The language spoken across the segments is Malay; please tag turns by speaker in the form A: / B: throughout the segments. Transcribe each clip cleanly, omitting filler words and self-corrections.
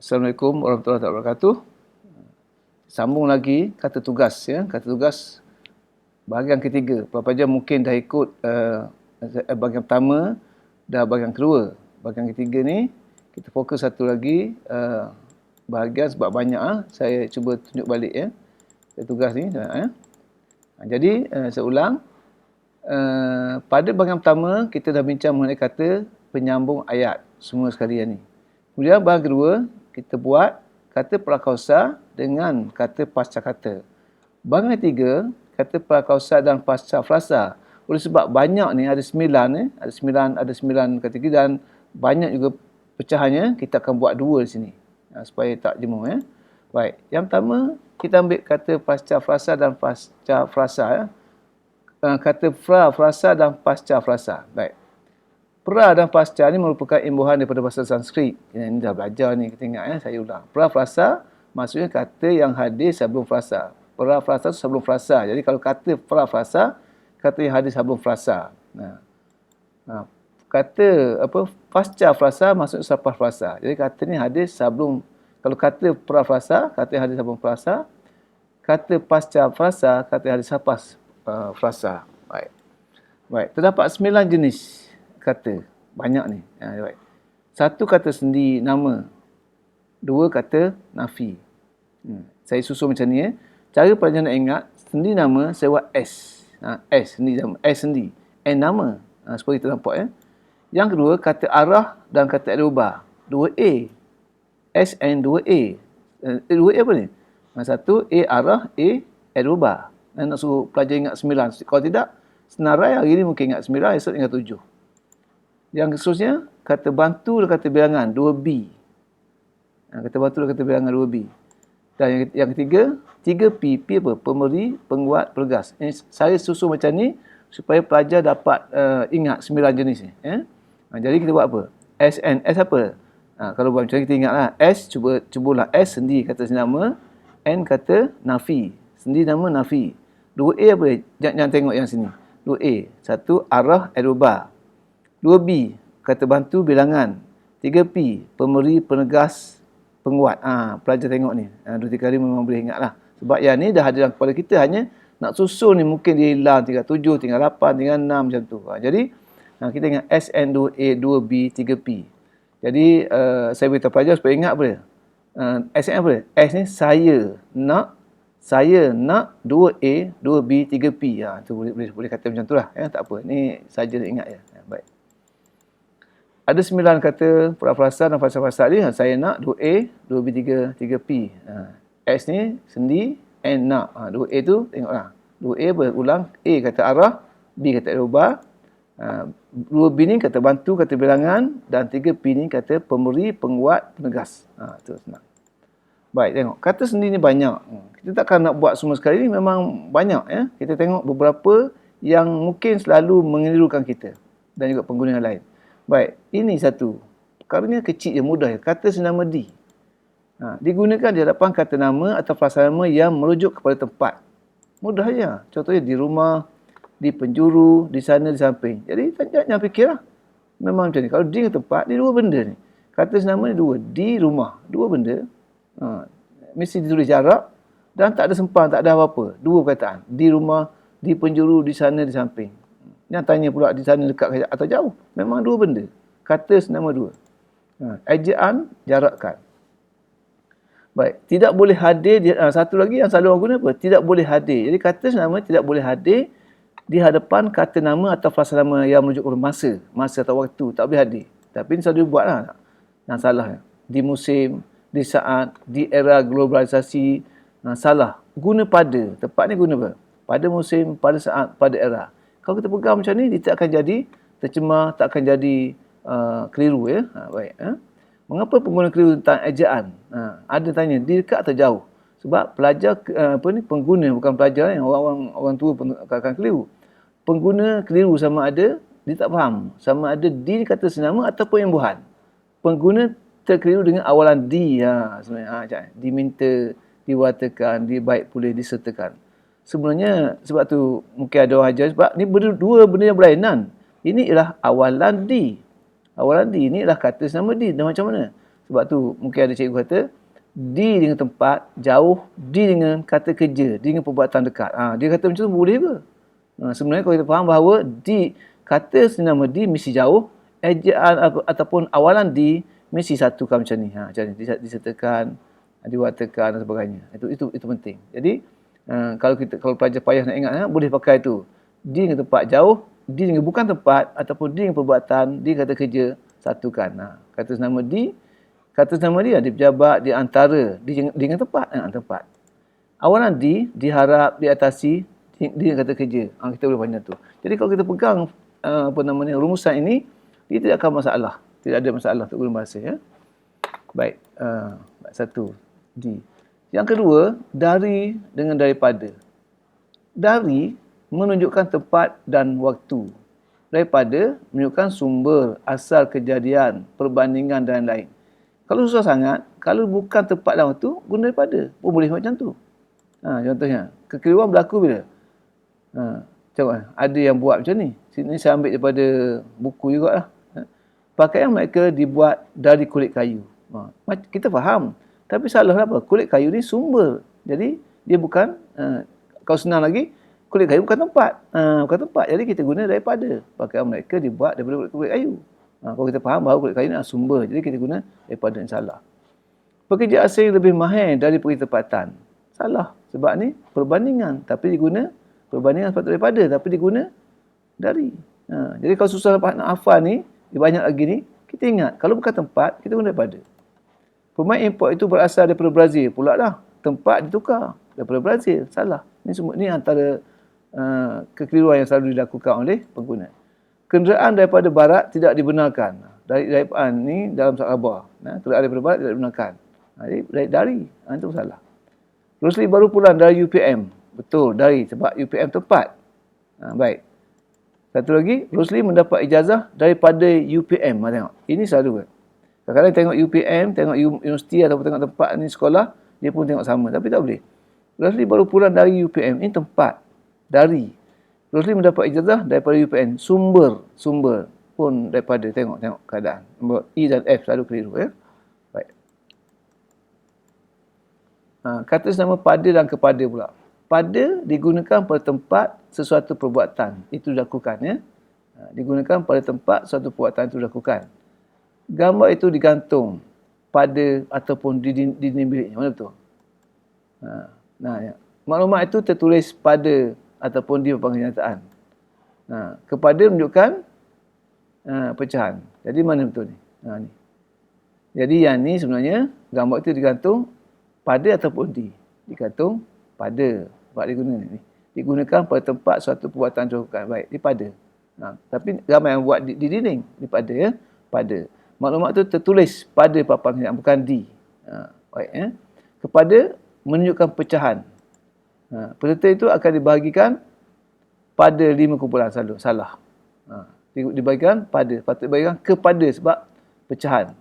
A: Assalamualaikum warahmatullahi wabarakatuh. Sambung lagi kata tugas ya. Kata tugas bahagian ketiga. Pelajar mungkin dah ikut bahagian pertama dan bahagian kedua. Bahagian ketiga ni kita fokus satu lagi bahagian sebab banyak saya cuba tunjuk balik ya. Kata tugas ni Jadi saya ulang. Pada bahagian pertama kita dah bincang mengenai kata penyambung ayat semua sekalian ni. Kemudian bahagian kedua kita buat kata prakausa dengan kata pasca kata. Bahagian ketiga, kata prakausa dan pasca frasa. Oleh sebab banyak ni, ada 9 ada 9 kategori dan banyak juga pecahannya, kita akan buat 2 di sini. Supaya tak jemu ya. Baik, yang pertama kita ambil kata pasca frasa dan pasca frasa ya. Kata frasa dan pasca frasa. Baik. Pra dan pasca ni merupakan imbuhan daripada bahasa Sanskrit. Ini dah belajar ni, kita ingat ya, saya ulang. Pra frasa maksudnya kata yang hadir sebelum frasa. Pra frasa sebelum frasa. Jadi kalau kata pra frasa, kata yang hadir sebelum frasa. Kata pasca frasa maksudnya selepas frasa. Jadi kata ni hadir sebelum, kalau kata pra frasa, kata yang hadir sebelum frasa. Kata pasca frasa, kata yang hadir selepas frasa. Baik. Terdapat 9 jenis kata. Banyak ni. Baik. 1 kata sendi nama. 2 kata nafi. Saya susun macam ni ya. Cara pelajar nak ingat, sendi nama saya buat S. S sendi nama. S sendi. N nama. Supaya kita nampak ya. Yang kedua, kata arah dan kata eroba. 2A. SN 2A. 2A apa ni? 1 A arah, A eroba. Nak suruh pelajar ingat 9. Kalau tidak, senarai hari ni mungkin ingat 9, esok ingat 7. Yang seterusnya, kata bantu dan kata bilangan, 2B. Kata bantu dan kata bilangan, 2B. Dan yang ketiga, 3P. P apa? Pemberi, penguat, pergas. Saya susun macam ni supaya pelajar dapat ingat 9 jenis ni. Jadi kita buat apa? SN. S apa? Kalau buat macam ni, kita ingatlah. S, cubalah. S sendi kata nama. N kata nafi. Sendi nama nafi. 2A apa? Jangan tengok yang sini. 2A. 1 arah eroba. 2B, kata bantu bilangan. 3P, pemberi, penegas, penguat. Pelajar tengok ni. 2-3 kali memang boleh ingat lah. Sebab yang ni dah ada dalam kepala kita, hanya nak susun ni mungkin dia hilang tinggal 7, tinggal 8, tinggal 6 macam tu. Jadi, kita ingat SN2A, 2B, 3P. Jadi, saya beritahu pelajar supaya ingat apa dia? SN apa dia? S ni saya nak 2A, 2B, 3P. Tu boleh kata macam tu lah. Tak apa. Ni saja nak ingat je. Baik. Ada 9 kata pra-frasa dan pasca-frasa ni. Saya nak 2A, 2B, 3P. S ni sendi, N nak. 2A tu tengoklah. 2A berulang. A kata arah, B kata eroba. 2B ni kata bantu, kata bilangan. Dan 3P ni kata pemberi, penguat, penegas. Tu senang. Baik, tengok. Kata sendi ni banyak. Kita takkan nak buat semua sekali ni, memang banyak ya. Kita tengok beberapa yang mungkin selalu mengelirukan kita. Dan juga pengguna yang lain. Baik, ini satu. Perkaranya kecil je, mudah je. Kata senama di. Digunakan di hadapan kata nama atau frasa nama yang merujuk kepada tempat. Mudah je. Contohnya di rumah, di penjuru, di sana, di samping. Jadi, jangan fikirlah. Memang macam ni. Kalau di tempat, ni dua benda ni. Kata senama ni dua. Di rumah, dua benda. Mesti ditulis jarak dan tak ada sempang, tak ada apa-apa. Dua perkataan. Di rumah, di penjuru, di sana, di samping. Yang tanya pula di sana dekat atau jauh. Memang dua benda. Kata senama dua. Ejaan, jarakkan. Baik. Tidak boleh hadir. Satu lagi yang selalu orang guna apa? Tidak boleh hadir. Jadi kata senama tidak boleh hadir di hadapan kata nama atau frasa nama yang merujuk kepada masa. Masa atau waktu. Tak boleh hadir. Tapi ini selalu buatlah. Yang salah. Di musim, di saat, di era globalisasi. Salah. Guna pada. Tepat ni guna apa? Pada musim, pada saat, pada era. Kalau kita pegang macam ni, dia tak akan jadi tercemar, tak akan jadi keliru ya. Baik. Mengapa pengguna keliru tentang ejaan? Ada tanya, di dekat atau jauh? Sebab pelajar pengguna bukan pelajar yang orang tua akan keliru. Pengguna keliru sama ada dia tak faham, sama ada di kata senama ataupun imbuhan. Pengguna terkeliru dengan awalan di sebenarnya. Diminta, diwatakan, dibaik boleh disertakan. Sebenarnya sebab tu mungkin ada orang ajar sebab ni dua benda yang berlainan. Ini ialah awalan di. Awalan di ini ialah kata senama di. Dan macam mana? Sebab tu mungkin ada cikgu kata di dengan tempat, jauh, di dengan kata kerja, di dengan perbuatan dekat. Dia kata macam tu boleh ke? Sebenarnya kalau kita faham bahawa di kata senama di mesti jauh, ejaan ataupun awalan di mesti satukan macam ni. Macam ni disertakan, diwatakan dan sebagainya. Itu penting. Jadi kalau pelajar payah nak ingat, boleh pakai tu. Di dengan tempat jauh, di dengan bukan tempat ataupun di dengan perbuatan, di kata kerja, satukan. Kata senama di, kata senama dia di pejabat, di antara, di dengan tempat, tempat. Awalan di, diharap, diatasi, di dengan kata kerja. Kita boleh panjang tu. Jadi kalau kita pegang rumusan ini, dia tidak akan masalah. Tidak ada masalah untuk guna bahasa. Ya? Baik. Satu. Di. Yang kedua, dari dengan daripada. Dari menunjukkan tempat dan waktu. Daripada menunjukkan sumber, asal kejadian, perbandingan dan lain. Kalau susah sangat, kalau bukan tempat dan waktu, guna daripada. Pun boleh macam tu. Contohnya, kekeliruan berlaku bila? Tengok, ada yang buat macam ni. Sini saya ambil daripada buku jugalah. Pakaian mereka dibuat dari kulit kayu. Kita faham. Tapi salah apa? Kulit kayu ni sumber. Jadi, dia bukan, kalau senang lagi, kulit kayu bukan tempat. Bukan tempat. Jadi, kita guna daripada. Pakaian mereka dibuat daripada kulit kayu. Kalau kita faham bahawa kulit kayu ni adalah sumber. Jadi, kita guna daripada yang salah. Pekerja asing lebih mahir dari pergi tempatan. Salah. Sebab ni perbandingan. Tapi diguna, perbandingan sepatutnya daripada. Tapi diguna dari. Jadi, kalau susah nak hafal ni, banyak lagi ni, kita ingat. Kalau bukan tempat, kita guna daripada. Pemain import itu berasal daripada Brazil pula dah. Tempat ditukar daripada Brazil. Salah. Ini semua ni antara kekeliruan yang selalu dilakukan oleh pengguna. Kenderaan daripada barat tidak dibenarkan. Daripada ni dalam surat khabar. Kenderaan daripada barat tidak dibenarkan. Dari. Itu salah. Rosli baru pulang dari UPM. Betul, dari. Sebab UPM tempat. Baik. Satu lagi, Rosli mendapat ijazah daripada UPM. Tengok. Ini selalu. Kadang-kadang tengok UPM, tengok universiti ataupun tengok tempat ni sekolah, dia pun tengok sama. Tapi tak boleh. Rosli baru pulang dari UPM. Ini tempat. Dari. Rosli mendapat ijazah daripada UPM. Sumber pun daripada. Tengok keadaan. E dan F selalu keliru. Ya? Baik. Kata senama pada dan kepada pula. Pada digunakan pada tempat sesuatu perbuatan. Itu dilakukan. Ya? Digunakan pada tempat sesuatu perbuatan itu dilakukan. Gambar itu digantung pada ataupun di dinding biliknya. Mana betul? Ya. Maklumat itu tertulis pada ataupun di papan kenyataan. Kepada menunjukkan pecahan. Jadi mana betul ni? Ni. Jadi yang ni sebenarnya gambar itu digantung pada ataupun di. Digantung pada. Sebab digunakan pada tempat suatu perbuatan dilakukan. Baik, di pada. Tapi gambar yang buat di dinding. Di pada ya. Pada. Maklumat itu tertulis pada papan kenyataan, bukan di. Baik, ya. Kepada menunjukkan pecahan. Peserta itu akan dibahagikan pada 5 kumpulan selalu. Salah. Dibahagikan pada. Patut dibahagikan kepada sebab pecahan.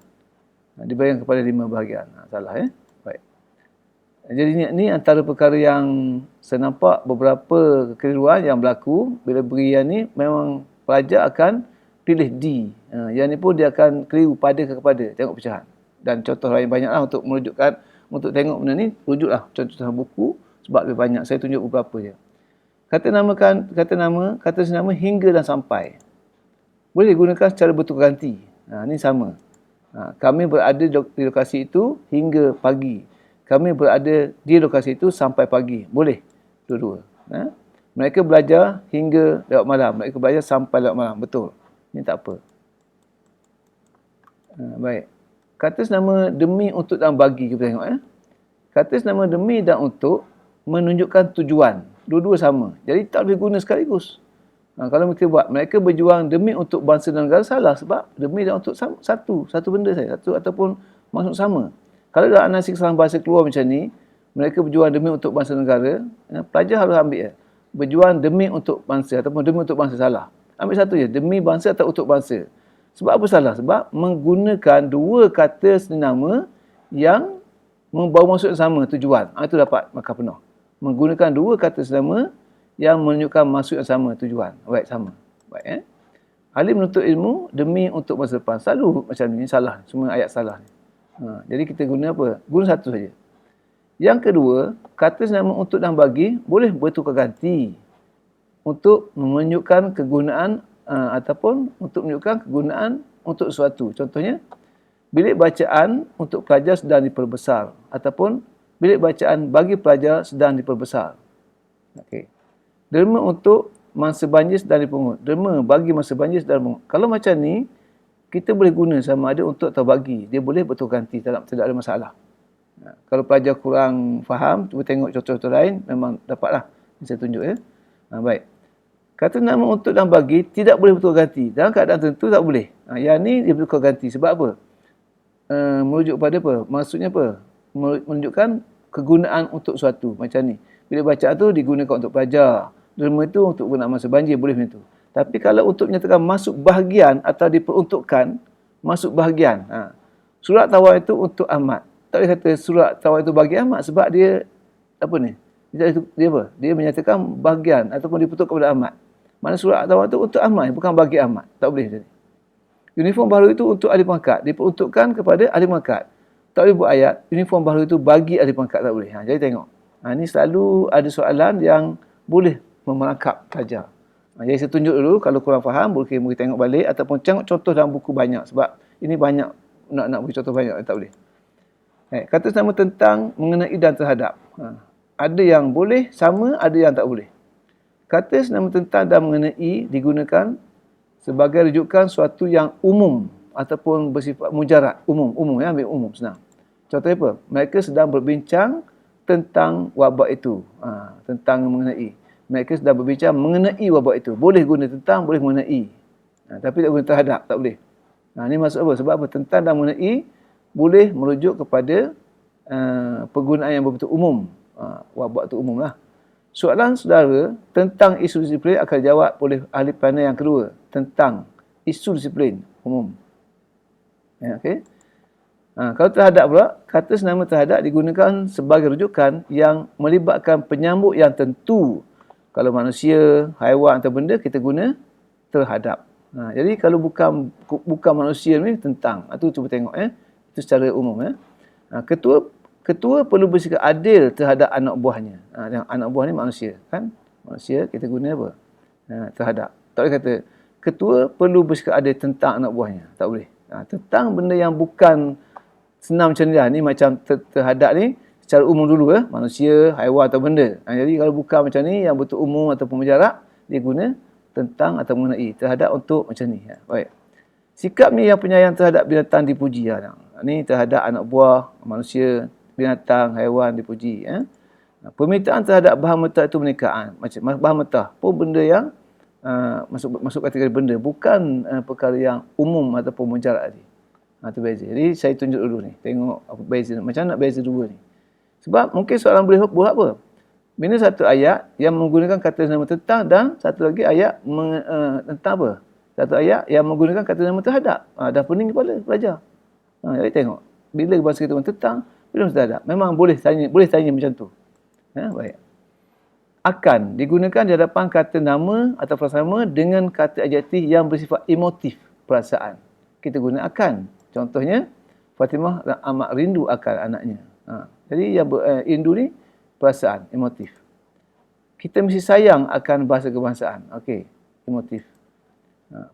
A: Dibahagikan kepada 5 bahagian. Salah, ya. Baik. Jadi ini antara perkara yang saya nampak beberapa kekeliruan yang berlaku bila beri yang ni memang pelajar akan pilih di. Yang ni pun dia akan keliru pada ke kepada. Tengok pecahan. Dan contoh lain banyaklah untuk menunjukkan, untuk tengok benda ni, rujuklah contoh buku sebab lebih banyak. Saya tunjuk beberapa je. Kata senama hingga dan sampai. Boleh digunakan secara bertukar-ganti. Ini sama. Kami berada di lokasi itu hingga pagi. Kami berada di lokasi itu sampai pagi. Boleh. Dua-dua. Mereka belajar hingga lewat malam. Mereka belajar sampai lewat malam. Betul. Ini tak apa. Baik. Kata senama demi, untuk dan bagi. Kita tengok. Kata senama demi dan untuk menunjukkan tujuan. Dua-dua sama. Jadi tak boleh guna sekaligus. Kalau mereka buat, mereka berjuang demi untuk bangsa dan negara, salah. Sebab demi dan untuk satu benda saja. Satu ataupun maksud sama. Kalau dalam analisis kesalahan bahasa keluar macam ni, mereka berjuang demi untuk bangsa dan negara, pelajar harus ambil. Berjuang demi untuk bangsa ataupun demi untuk bangsa, salah. Ambil satu je, demi bangsa atau untuk bangsa. Sebab apa salah? Sebab menggunakan dua kata senama yang membawa maksud yang sama, tujuan. Itu dapat markah penuh. Menggunakan dua kata senama yang menunjukkan maksud yang sama, tujuan. Baik, sama. Baik, Alim menuntut ilmu demi untuk masa depan. Selalu macam ni, salah. Semua ayat salah ni. Jadi kita guna apa? Guna satu saja. Yang kedua, kata senama untuk dan bagi boleh bertukar ganti untuk menunjukkan kegunaan ataupun untuk menunjukkan kegunaan untuk sesuatu. Contohnya, bilik bacaan untuk pelajar sedang diperbesar ataupun bilik bacaan bagi pelajar sedang diperbesar. Okey. Derma untuk masa banjir sedang dipungut. Derma bagi masa banjir sedang dipungut. Kalau macam ni, kita boleh guna sama ada untuk atau bagi. Dia boleh bertukar ganti, tidak ada masalah. Kalau pelajar kurang faham, cuba tengok contoh-contoh lain, memang dapatlah. Saya tunjuk ya. Baik. Kata nama untuk dan bagi tidak boleh bertukar ganti. Dalam keadaan tertentu tak boleh. Yang ni dia bertukar ganti. Sebab apa? Merujuk pada apa? Maksudnya apa? Menunjukkan kegunaan untuk suatu. Macam ni. Bila bacaan tu digunakan untuk pelajar. Derma itu untuk guna masa banjir. Boleh macam tu. Tapi kalau untuk menyatakan masuk bahagian atau diperuntukkan, masuk bahagian. Surat tawar itu untuk Ahmad. Tak boleh kata surat tawar itu bagi Ahmad sebab dia apa ni? Dia apa? Dia menyatakan bahagian ataupun diperuntukkan kepada Ahmad. Mana surat tawar itu untuk Ahmad, bukan bagi Ahmad. Tak boleh macam ni. Uniform baru itu untuk ahli pangkat. Diperuntukkan kepada ahli pangkat. Tak boleh buat ayat, uniform baru itu bagi ahli pangkat. Tak boleh. Jadi tengok. Ini selalu ada soalan yang boleh memerangkap pelajar. Jadi saya tunjuk dulu, kalau kurang faham, boleh tengok balik ataupun tengok contoh dalam buku banyak. Sebab ini banyak, nak beri contoh banyak, tak boleh. Kata sama tentang mengenai dan terhadap. Ada yang boleh, sama, ada yang tak boleh. Kata senama tentang dan mengenai digunakan sebagai rujukan suatu yang umum ataupun bersifat mujarad. Umum ya, ambil umum, senang. Contohnya apa? Mereka sedang berbincang tentang wabak itu. Tentang mengenai. Mereka sedang berbincang mengenai wabak itu. Boleh guna tentang, boleh mengenai. Tapi tak guna terhadap, tak boleh. Ini maksud apa? Sebab apa? Tentang dan mengenai boleh merujuk kepada penggunaan yang betul umum. Wabak itu umum lah. Soalan saudara tentang isu disiplin akan dijawab oleh ahli panel yang kedua. Tentang isu disiplin umum. Okay. Kalau terhadap pula, kata senama terhadap digunakan sebagai rujukan yang melibatkan penyambut yang tentu. Kalau manusia, haiwan atau benda, kita guna terhadap. Jadi kalau bukan manusia ni, tentang. Itu cuba tengok ya. Itu secara umum ya. Ketua perlu bersikap adil terhadap anak buahnya. Anak buah ni manusia, kan? Manusia kita guna apa? Terhadap. Tak boleh kata ketua perlu bersikap adil tentang anak buahnya. Tak boleh. Tentang benda yang bukan senam macam ni lah. Ni macam terhadap ni secara umum dulu ya. Manusia, haiwan atau benda. Jadi kalau bukan macam ni yang betul umum ataupun menjarak, dia guna tentang atau mengenai. Terhadap untuk macam ni. Baik. Sikap ni yang penyayang terhadap binatang dipuji. Ni terhadap anak buah, manusia, binatang, haiwan dipuji. Permintaan terhadap bahan mentah itu menikaan. Macam bahan mentah pun benda yang masuk kategori benda. Bukan perkara yang umum ataupun mujarad tadi. Itu beza. Jadi saya tunjuk dulu ni. Tengok apa beza. Macam nak beza dua ni. Sebab mungkin soalan boleh buat apa? Bila satu ayat yang menggunakan kata nama tentang dan satu lagi ayat tentang apa? Satu ayat yang menggunakan kata nama terhadap. Dah pening kepala pelajar. Jadi tengok. Bila bahasa kita tentang, bila terhadap. Memang boleh tanya macam tu. Baik. Akan digunakan di hadapan kata nama atau prasama dengan kata adjektif yang bersifat emotif perasaan. Kita guna akan. Contohnya, Fatimah amat rindu akan anaknya. Jadi yang rindu ni perasaan, emotif. Kita mesti sayang akan bahasa kebangsaan. Okey, emotif.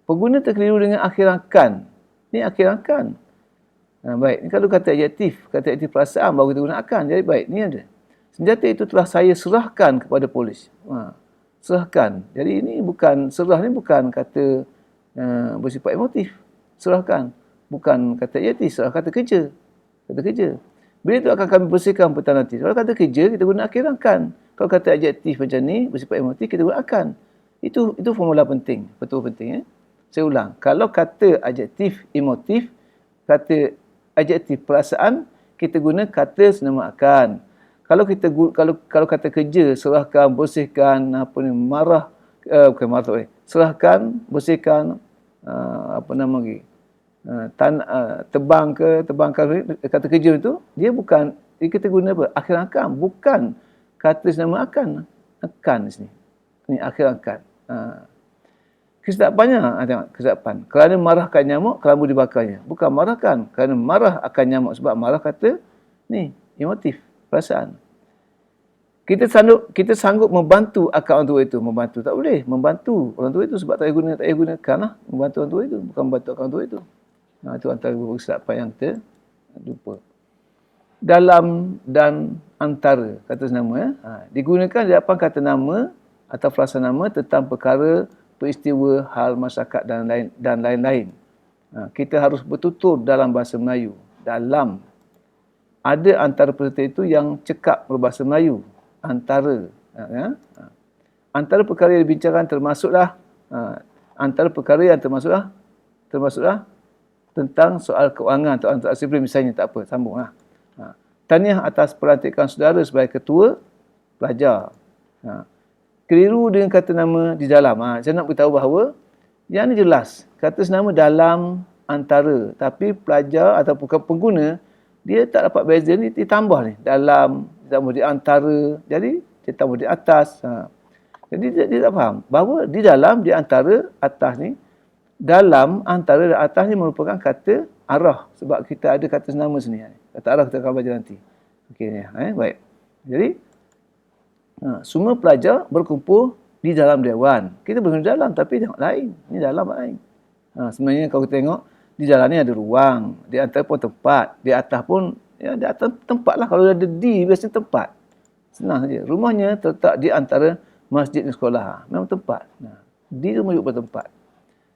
A: Pengguna terkeliru dengan akhiran kan. Ni akhiran kan. Baik, ni kalau kata adjektif perasaan baru kita guna akan. Jadi baik, ni ada. Senjata itu telah saya serahkan kepada polis. Serahkan. Jadi ini bukan, serah ni bukan kata bersifat emotif. Serahkan. Bukan kata adjektif, serah kata kerja. Kata kerja. Bila itu akan kami bersihkan petang nanti. Kalau kata kerja, kita guna akhiran kan. Kalau kata adjektif macam ni, bersifat emotif, kita guna akan. Itu formula penting. Betul penting. Saya ulang. Kalau kata adjektif emotif, kata adjektif perasaan, kita guna kata senama akan. Kalau kata kerja, serahkan, bersihkan, marah, bukan marah tak boleh. Serahkan, bersihkan, tebangkan kata kerja itu, dia bukan, kita guna apa? Akhir akan, bukan kata senama akan. Akan di sini. Ini akhir akan. Kesedapannya, tengok kesedapan. Kerana marahkan nyamuk, kelambu dibakarnya. Bukan marahkan, kerana marah akan nyamuk. Sebab marah kata, ni, emotif, perasaan. Kita sanggup membantu akal orang tua itu. Membantu tak boleh. Membantu orang tua itu sebab tak payah gunakan lah. Membantu orang tua itu. Bukan membantu akal orang tua itu. Itu antara beberapa kesedapan yang kita lupa. Dalam dan antara, kata senama. Digunakan di depan kata nama atau frasa nama tentang perkara, peristiwa, hal, masyarakat dan lain-lain. Kita harus bertutur dalam bahasa Melayu. Dalam. Ada antara peserta itu yang cekap berbahasa Melayu. Antara. Antara perkara yang dibincangkan termasuklah tentang soal keuangan atau antara sipil misalnya, tak apa, sambunglah. Tahniah atas pelantikan saudara sebagai ketua pelajar. Keliru dengan kata nama di dalam. Saya nak beritahu bahawa yang ni jelas. Kata senama dalam, antara. Tapi pelajar atau pengguna, dia tak dapat beza ni, ditambah ni. Dalam, ditambah di antara. Jadi, ditambah di atas. Jadi, dia tak faham. Bahawa di dalam, di antara, atas ni. Dalam, antara dan atas ni merupakan kata arah. Sebab kita ada kata senama sini. Kata arah kita akan belajar nanti. Okey, baik. Jadi, semua pelajar berkumpul di dalam dewan. Kita bukan di dalam, tapi tengok lain. Ini dalam lain. Sebenarnya kalau kita tengok, di dalam ni ada ruang. Di antara pun tempat. Di atas pun, ya, di atas tempat lah. Kalau ada di, biasanya tempat. Senang saja. Rumahnya terletak di antara masjid dan sekolah. Memang tempat. Di itu merujuk bertempat.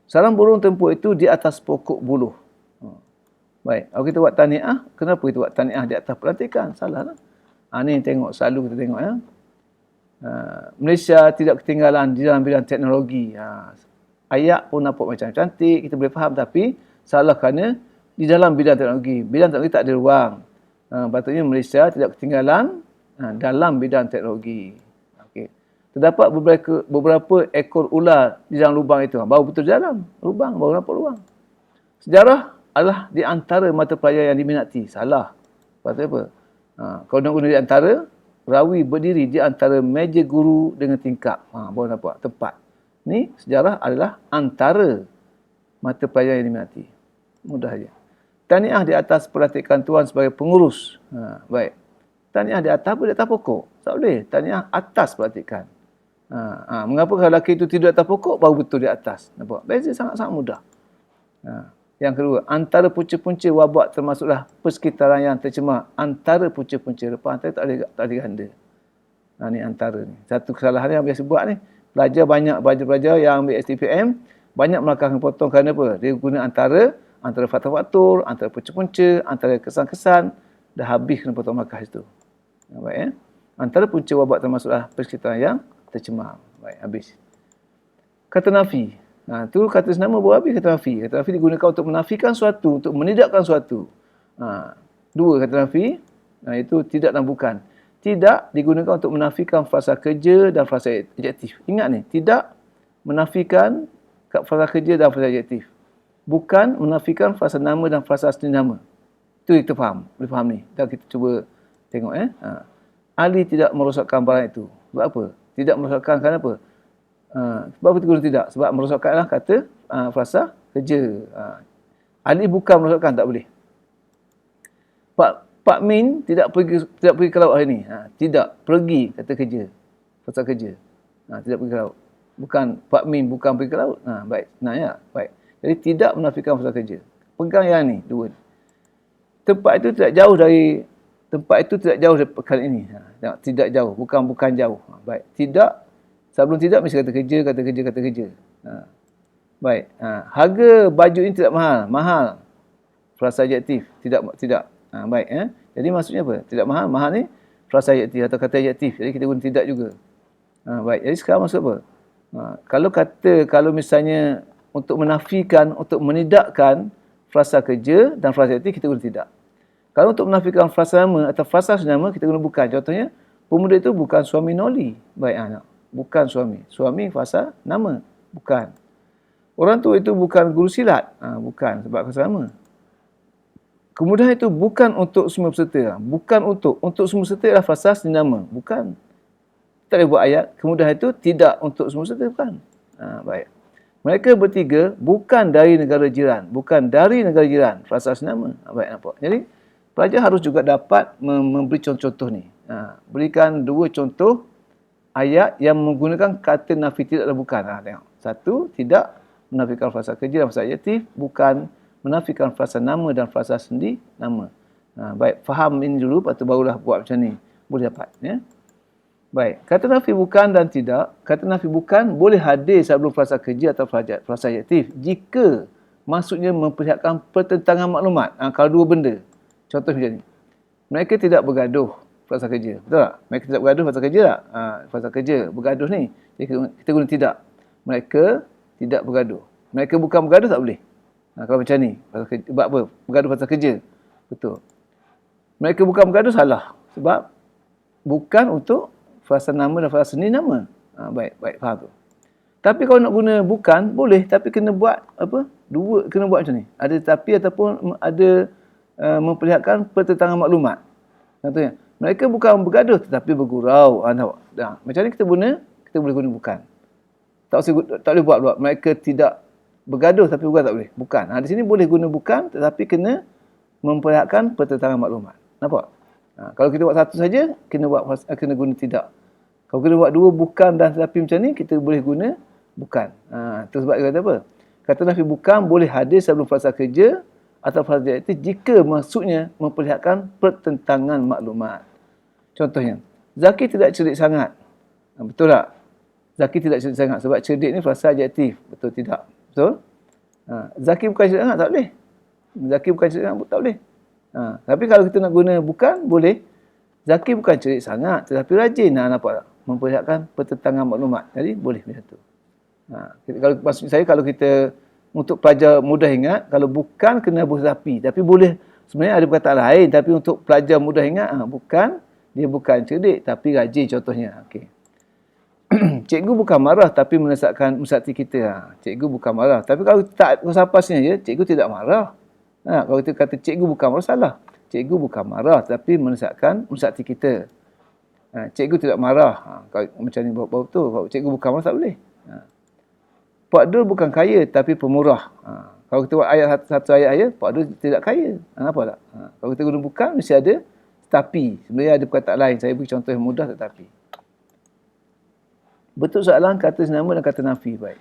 A: Sarang burung tempur itu di atas pokok buluh. Baik. Kalau kita buat tahniah, kenapa kita buat tahniah di atas pelantikan? Salah lah. Ni tengok, selalu kita tengok. Malaysia tidak ketinggalan di dalam bidang teknologi. Ayat pun nampak macam cantik, kita boleh faham, tapi salah kerana di dalam bidang teknologi. Bidang teknologi tak ada ruang. Patutnya Malaysia tidak ketinggalan dalam bidang teknologi. Okay. Terdapat beberapa ekor ular di dalam lubang itu. Baru betul di dalam lubang, baru nampak lubang. Sejarah adalah di antara mata pelajaran yang diminati. Salah. Patutnya apa? Kalau nak guna di antara, rawi berdiri di antara meja guru dengan tingkap. Baru nampak tempat. Ni sejarah adalah antara mata pelajaran yang diminati. Mudah saja. Tahniah di atas pelantikan tuan sebagai pengurus. Baik. Tahniah di atas apa? Di atas pokok. Tak boleh. Tahniah atas pelantikan. Mengapa kalau lelaki itu tidur di atas pokok, baru betul di atas. Nampak? Beza sangat-sangat mudah. Yang kedua, antara punca-punca wabak termasuklah persekitaran yang tercemar. Antara punca-punca. Lepas antara tak ada ganda. Ni antara ni. Satu kesalahan yang biasa buat ni. Pelajar yang ambil STPM, banyak melangkahkan potong kerana apa? Dia guna antara faktor-faktor, antara punca-punca, antara kesan-kesan. Dah habis kena potong markah itu. Baik, antara punca wabak termasuklah persekitaran yang tercemar. Baik, habis. Kata nafi. Tu kata senama baru habis kata nafi. Kata nafi digunakan untuk menafikan suatu, untuk menidakkan suatu. Dua kata nafi. Itu tidak dan bukan. Tidak digunakan untuk menafikan frasa kerja dan frasa adjektif. Ingat ni, tidak menafikan frasa kerja dan frasa adjektif. Bukan menafikan frasa nama dan frasa asli nama. Itu kita faham. Boleh faham ni. Dan kita cuba tengok. Ali tidak merosakkan barang itu. Sebab apa? Tidak merosakkan kerana apa? Sebab apa kita guna tidak? Sebab merosakkan adalah kata frasa kerja. Ali bukan merosakkan, tak boleh. Pak Min tidak pergi ke laut hari ini. Tidak pergi, kata kerja. Frasa kerja. Tidak pergi ke laut. Bukan Pak Min bukan pergi ke laut. Baik. Ya, baik. Jadi tidak menafikan frasa kerja. Pegang yang ni, dua. Tempat itu tidak jauh dari perkara ini. Tidak jauh, bukan jauh. Baik. Tidak, sebelum tidak mesti kata kerja. Baik. Harga baju ini tidak mahal. Mahal. Frasa adjektif. Tidak. Baik. Jadi maksudnya apa? Tidak mahal. Mahal ni frasa adjektif atau kata adjektif. Jadi kita guna tidak juga. Baik. Jadi sekarang maksud apa? Kalau misalnya untuk menafikan, untuk menidakkan frasa kerja dan frasa adjektif, kita guna tidak. Kalau untuk menafikan frasa nama atau frasa nama, kita guna bukan. Contohnya, pemuda itu bukan suami Noli. Baik, bukan suami. Suami frasa nama. Bukan. Orang tua itu bukan guru silat. Bukan, sebab frasa nama. Kemudahan itu bukan untuk semua peserta. Bukan untuk semua peserta adalah frasa nama. Bukan. Tak boleh buat ayat. Kemudahan itu tidak untuk semua peserta. Bukan. Baik. Mereka bertiga bukan dari negara jiran. Bukan dari negara jiran. Frasa senama. Baik, nampak. Jadi, pelajar harus juga dapat memberi contoh-contoh ni. Berikan 2 contoh ayat yang menggunakan kata nafi tidak dan bukan. Tengok. 1, tidak menafikan frasa kerja dan frasa adjektif. Bukan menafikan frasa nama dan frasa sendi nama. Baik, faham ini dulu, lepas tu barulah buat macam ni. Boleh dapat. Ya? Baik, kata nafi bukan dan tidak. Kata nafi bukan boleh hadir sebelum frasa kerja atau frasa adjektif jika maksudnya memperlihatkan pertentangan maklumat. Kalau 2 benda. Contoh macam ni. Mereka tidak bergaduh frasa kerja. Betul tak? Mereka tidak bergaduh frasa kerja tak? Frasa kerja, bergaduh ni. Kita guna tidak. Mereka tidak bergaduh. Mereka bukan bergaduh tak boleh. Kalau macam ni. Sebab apa? Bergaduh frasa kerja. Betul. Mereka bukan bergaduh salah. Sebab bukan untuk frasa nama dan frasa ni nama. Baik, faham tu. Tapi kalau nak guna bukan, boleh. Tapi kena buat apa? 2, kena buat macam ni. Ada tapi ataupun ada memperlihatkan pertentangan maklumat. Contohnya, mereka bukan bergaduh tetapi bergurau. Macam ni kita boleh guna bukan. Tak boleh buat. Mereka tidak bergaduh tapi bukan tak boleh. Bukan. Di sini boleh guna bukan tetapi kena memperlihatkan pertentangan maklumat. Nampak? Kalau kita buat satu saja, kena guna tidak. Kalau kita buat 2 bukan dan tetapi macam ni, kita boleh guna bukan. Itu sebab dia kata apa? Kata nafi bukan boleh hadir sebelum frasa kerja atau frasa adjektif jika maksudnya memperlihatkan pertentangan maklumat. Contohnya, Zaki tidak cerdik sangat. Betul tak? Zaki tidak cerdik sangat. Sebab cerdik ni frasa adjektif. Betul tidak? Betul? Zaki bukan cerdik sangat, tak boleh. Zaki bukan cerdik sangat, tak boleh. Tapi kalau kita nak guna bukan, boleh. Zaki bukan cerdik sangat, tetapi rajin. Nampak tak? Memperlihatkan pertentangan maklumat. Jadi, boleh macam tu. Maksud saya, kalau kita, untuk pelajar mudah ingat, kalau bukan kena tetapi. Tapi boleh, sebenarnya ada perkataan lain. Tapi untuk pelajar mudah ingat, bukan, dia bukan cerdik, tapi rajin contohnya. Okay. Cikgu bukan marah, tapi menesatkan mesakti kita. Cikgu bukan marah. Tapi kalau tak sapasnya je, cikgu tidak marah. Kalau kita kata cikgu bukan marah, salah. Cikgu bukan marah, tapi menesatkan mesakti kita. Cikgu tidak marah. Kalau macam ni baru tu. Kalau cikgu bukan marah, tak boleh. Pak Dul bukan kaya, tapi pemurah. Kalau kita buat ayat satu ayat, Pak Dul tidak kaya. Nampak tak? Kalau kita guna bukan, mesti ada tetapi. Sebenarnya ada perkataan lain. Saya beri contoh yang mudah, tetapi. Betul soalan kata senama dan kata nafi. Baik.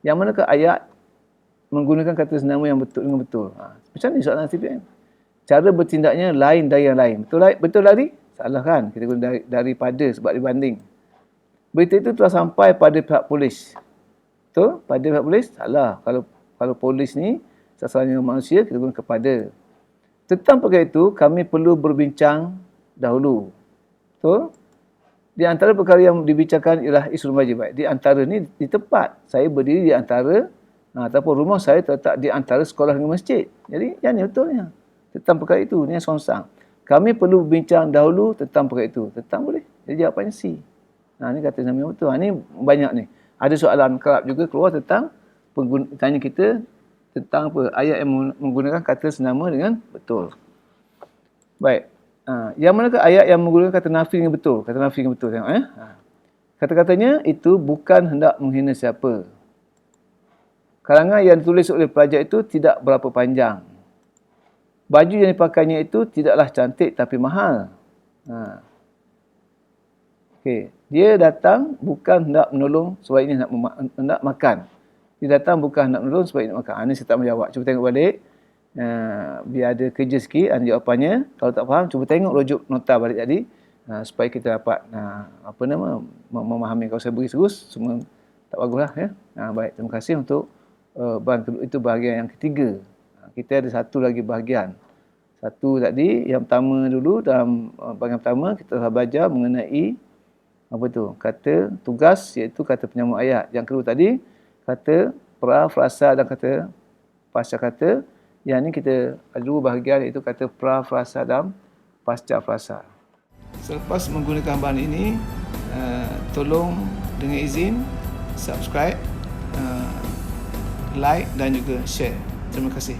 A: Yang manakah ayat menggunakan kata senama yang betul dengan betul? Macam ni soalan CPM. Cara bertindaknya lain dari yang lain. Betul dari? Salah kan? Kita guna daripada sebab dibanding. Berita itu telah sampai pada pihak polis. Betul? Pada pihak polis? Salah. Kalau polis ni sasarannya manusia, kita guna kepada. Tentang perkara itu, kami perlu berbincang dahulu. Betul? Di antara perkara yang dibincangkan ialah isu remaja. Baik. Di antara ni di tempat. Saya berdiri di antara ataupun rumah saya terletak di antara sekolah dengan masjid. Jadi, yang ni betulnya. Tentang perkara itu. Ini yang songsang. Kami perlu berbincang dahulu tentang perkara itu. Tentang boleh. Jadi, jawapannya C. Ini kata senama yang betul. Ini banyak ni. Ada soalan kerap juga keluar tentang tanya kita tentang apa? Ayat yang menggunakan kata senama dengan betul. Baik. Yang manakah ayat yang menggunakan kata nafi dengan betul? Kata nafi dengan betul. Tengok. Kata-katanya itu bukan hendak menghina siapa. Karangan yang ditulis oleh pelajar itu tidak berapa panjang. Baju yang dipakainya itu tidaklah cantik tapi mahal. Okey. Dia datang bukan hendak menolong sebab ini hendak makan. Dia datang bukan hendak menolong sebab ini nak makan. Ini saya tak menjawab. Cuba tengok balik. Biar ada kerja sikit jawapannya. Kalau tak faham, cuba tengok rujuk nota balik tadi. Supaya kita dapat memahami. Kalau saya beri terus, semua tak baguslah. Ya? Baik, terima kasih untuk itu bahagian yang ketiga. Kita ada satu lagi bahagian. Satu tadi, yang pertama dulu, dalam bahagian pertama, kita telah belajar mengenai kata tugas, iaitu kata penyambung ayat. Yang kedua tadi, kata pra, frasa dan kata pasca kata. Yang ini kita ada 2 bahagian, iaitu kata pra, frasa dan pasca frasa. Selepas menggunakan bahan ini, tolong dengan izin subscribe, like dan juga share. Terima kasih.